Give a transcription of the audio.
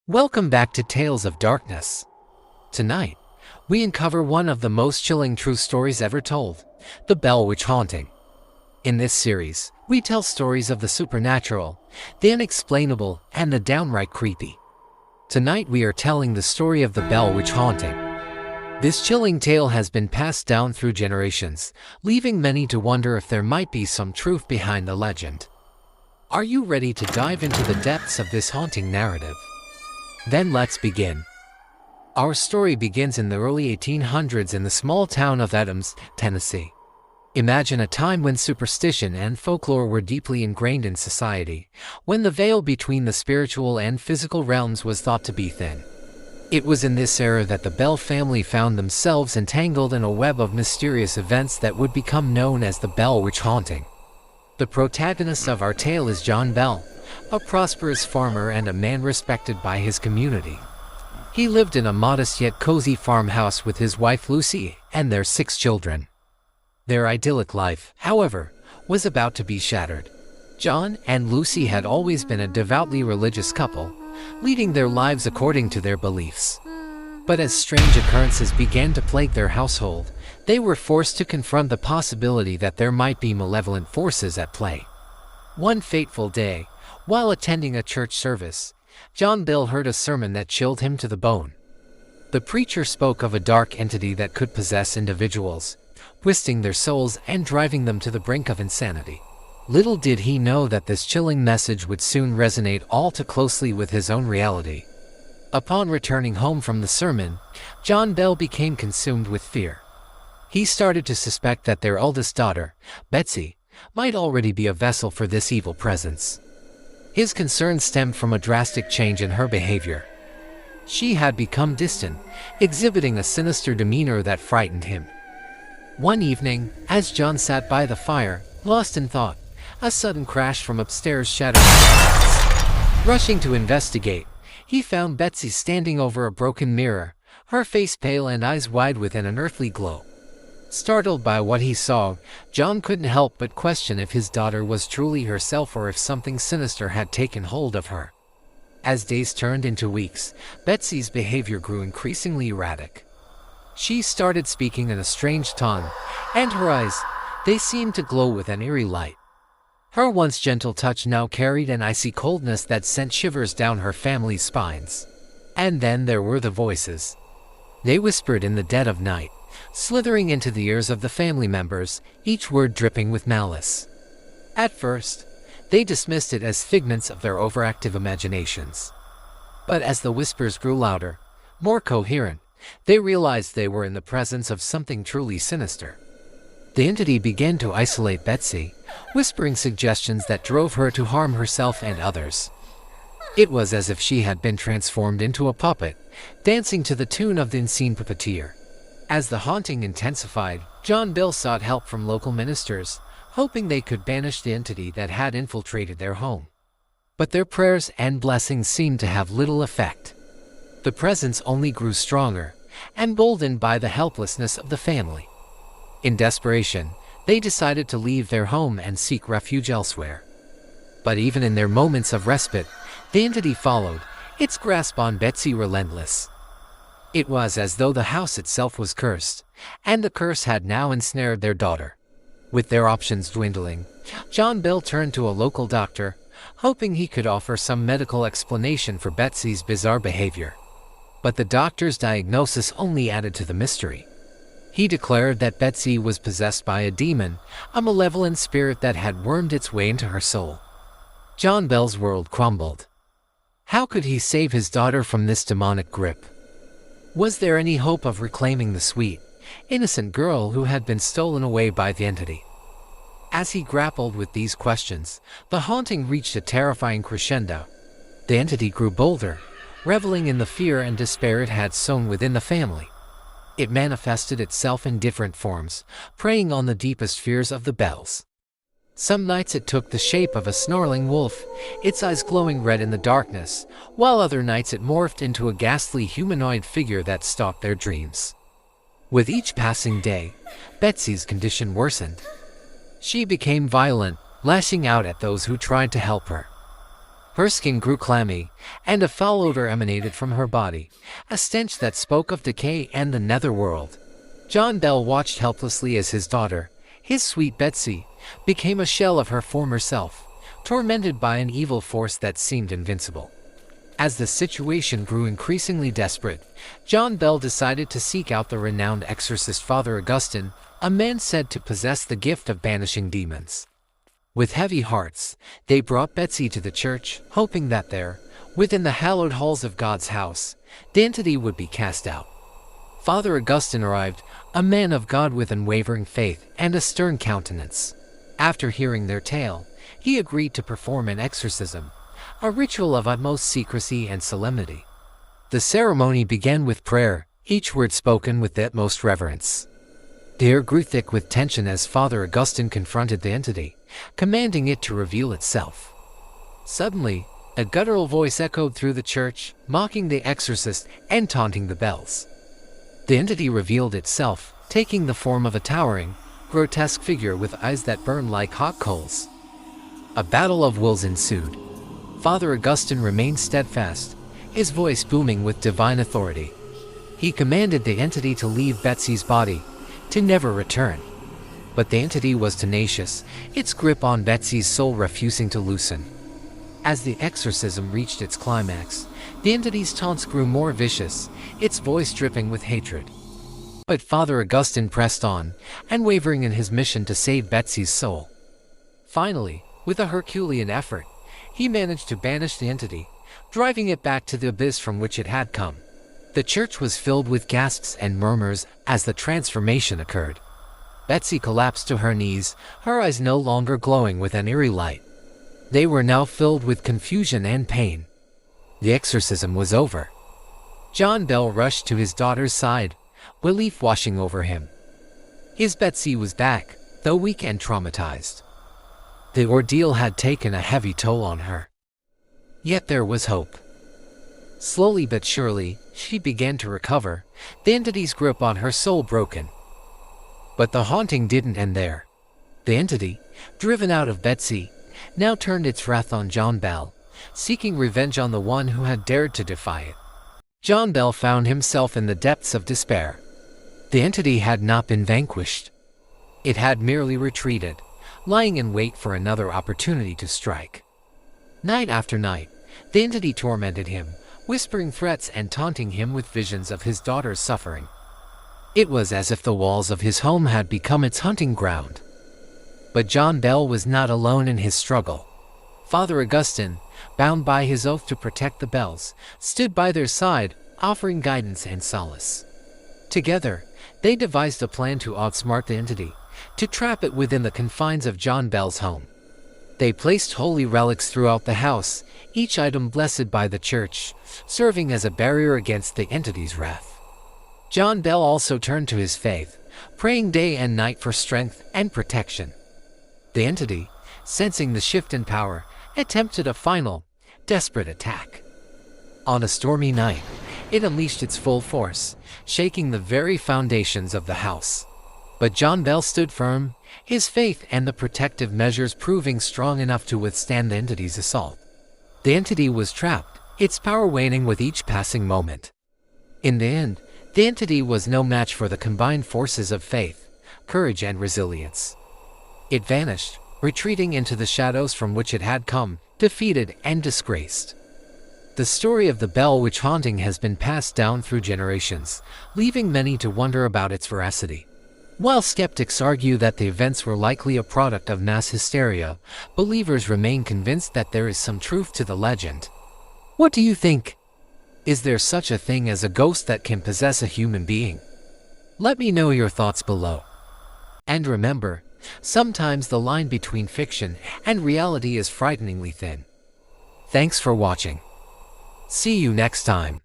Welcome back to Tales of Darkness. Tonight, we uncover one of the most chilling true stories ever told, the Bell Witch Haunting. In this series, we tell stories of the supernatural, the unexplainable, and the downright creepy. Tonight we are telling the story of the Bell Witch Haunting. This chilling tale has been passed down through generations, leaving many to wonder if there might be some truth behind the legend. Are you ready to dive into the depths of this haunting narrative? Then let's begin. Our story begins in the early 1800s in the small town of Adams, Tennessee. Imagine a time when superstition and folklore were deeply ingrained in society, when the veil between the spiritual and physical realms was thought to be thin. It was in this era that the Bell family found themselves entangled in a web of mysterious events that would become known as the Bell Witch Haunting. The protagonist of our tale is John Bell, a prosperous farmer and a man respected by his community. He lived in a modest yet cozy farmhouse with his wife Lucy and their 6 children. Their idyllic life, however, was about to be shattered. John and Lucy had always been a devoutly religious couple, leading their lives according to their beliefs. But as strange occurrences began to plague their household, they were forced to confront the possibility that there might be malevolent forces at play. One fateful day, while attending a church service, John Bell heard a sermon that chilled him to the bone. The preacher spoke of a dark entity that could possess individuals, twisting their souls and driving them to the brink of insanity. Little did he know that this chilling message would soon resonate all too closely with his own reality. Upon returning home from the sermon, John Bell became consumed with fear. He started to suspect that their eldest daughter, Betsy, might already be a vessel for this evil presence. His concern stemmed from a drastic change in her behavior. She had become distant, exhibiting a sinister demeanor that frightened him. One evening, as John sat by the fire, lost in thought, a sudden crash from upstairs shattered his thoughts. Rushing to investigate, he found Betsy standing over a broken mirror, her face pale and eyes wide with an unearthly glow. Startled by what he saw, John couldn't help but question if his daughter was truly herself or if something sinister had taken hold of her. As days turned into weeks, Betsy's behavior grew increasingly erratic. She started speaking in a strange tone, and her eyes, they seemed to glow with an eerie light. Her once gentle touch now carried an icy coldness that sent shivers down her family's spines. And then there were the voices. They whispered in the dead of night, slithering into the ears of the family members, each word dripping with malice. At first, they dismissed it as figments of their overactive imaginations. But as the whispers grew louder, more coherent, they realized they were in the presence of something truly sinister. The entity began to isolate Betsy, whispering suggestions that drove her to harm herself and others. It was as if she had been transformed into a puppet, dancing to the tune of the unseen puppeteer. As the haunting intensified, John Bell sought help from local ministers, hoping they could banish the entity that had infiltrated their home. But their prayers and blessings seemed to have little effect. The presence only grew stronger, emboldened by the helplessness of the family. In desperation, they decided to leave their home and seek refuge elsewhere. But even in their moments of respite, the entity followed, its grasp on Betsy relentless. It was as though the house itself was cursed, and the curse had now ensnared their daughter. With their options dwindling, John Bell turned to a local doctor, hoping he could offer some medical explanation for Betsy's bizarre behavior. But the doctor's diagnosis only added to the mystery. He declared that Betsy was possessed by a demon, a malevolent spirit that had wormed its way into her soul. John Bell's world crumbled. How could he save his daughter from this demonic grip? Was there any hope of reclaiming the sweet, innocent girl who had been stolen away by the entity? As he grappled with these questions, the haunting reached a terrifying crescendo. The entity grew bolder, reveling in the fear and despair it had sown within the family. It manifested itself in different forms, preying on the deepest fears of the Bells. Some nights it took the shape of a snarling wolf, its eyes glowing red in the darkness, while other nights it morphed into a ghastly humanoid figure that stalked their dreams. With each passing day, Betsy's condition worsened. She became violent, lashing out at those who tried to help her. Her skin grew clammy, and a foul odor emanated from her body, a stench that spoke of decay and the netherworld. John Bell watched helplessly as his daughter, his sweet Betsy, became a shell of her former self, tormented by an evil force that seemed invincible. As the situation grew increasingly desperate, John Bell decided to seek out the renowned exorcist Father Augustine, a man said to possess the gift of banishing demons. With heavy hearts, they brought Betsy to the church, hoping that there, within the hallowed halls of God's house, the entity would be cast out. Father Augustine arrived, a man of God with unwavering faith and a stern countenance. After hearing their tale, he agreed to perform an exorcism, a ritual of utmost secrecy and solemnity. The ceremony began with prayer, each word spoken with the utmost reverence. The air grew thick with tension as Father Augustine confronted the entity, commanding it to reveal itself. Suddenly, a guttural voice echoed through the church, mocking the exorcist and taunting the bells. The entity revealed itself, taking the form of a towering, grotesque figure with eyes that burned like hot coals. A battle of wills ensued. Father Augustine remained steadfast, his voice booming with divine authority. He commanded the entity to leave Betsy's body, to never return. But the entity was tenacious, its grip on Betsy's soul refusing to loosen. As the exorcism reached its climax, the entity's taunts grew more vicious, its voice dripping with hatred. But Father Augustine pressed on, unwavering in his mission to save Betsy's soul. Finally, with a Herculean effort, he managed to banish the entity, driving it back to the abyss from which it had come. The church was filled with gasps and murmurs as the transformation occurred. Betsy collapsed to her knees, her eyes no longer glowing with an eerie light. They were now filled with confusion and pain. The exorcism was over. John Bell rushed to his daughter's side, relief washing over him. His Betsy was back, though weak and traumatized. The ordeal had taken a heavy toll on her. Yet there was hope. Slowly but surely, she began to recover, the entity's grip on her soul broken. But the haunting didn't end there. The entity, driven out of Betsy, now turned its wrath on John Bell, seeking revenge on the one who had dared to defy it. John Bell found himself in the depths of despair. The entity had not been vanquished. It had merely retreated, lying in wait for another opportunity to strike. Night after night, the entity tormented him, whispering threats and taunting him with visions of his daughter's suffering. It was as if the walls of his home had become its hunting ground. But John Bell was not alone in his struggle. Father Augustine, bound by his oath to protect the Bells, stood by their side, offering guidance and solace. Together, they devised a plan to outsmart the entity, to trap it within the confines of John Bell's home. They placed holy relics throughout the house, each item blessed by the church, serving as a barrier against the entity's wrath. John Bell also turned to his faith, praying day and night for strength and protection. The entity, sensing the shift in power, attempted a final, desperate attack. On a stormy night, it unleashed its full force, shaking the very foundations of the house. But John Bell stood firm, his faith and the protective measures proving strong enough to withstand the entity's assault. The entity was trapped, its power waning with each passing moment. In the end, the entity was no match for the combined forces of faith, courage and resilience. It vanished, retreating into the shadows from which it had come, defeated and disgraced. The story of the Bell Witch haunting has been passed down through generations, leaving many to wonder about its veracity. While skeptics argue that the events were likely a product of mass hysteria, believers remain convinced that there is some truth to the legend. What do you think? Is there such a thing as a ghost that can possess a human being? Let me know your thoughts below. And remember, sometimes the line between fiction and reality is frighteningly thin. Thanks for watching. See you next time.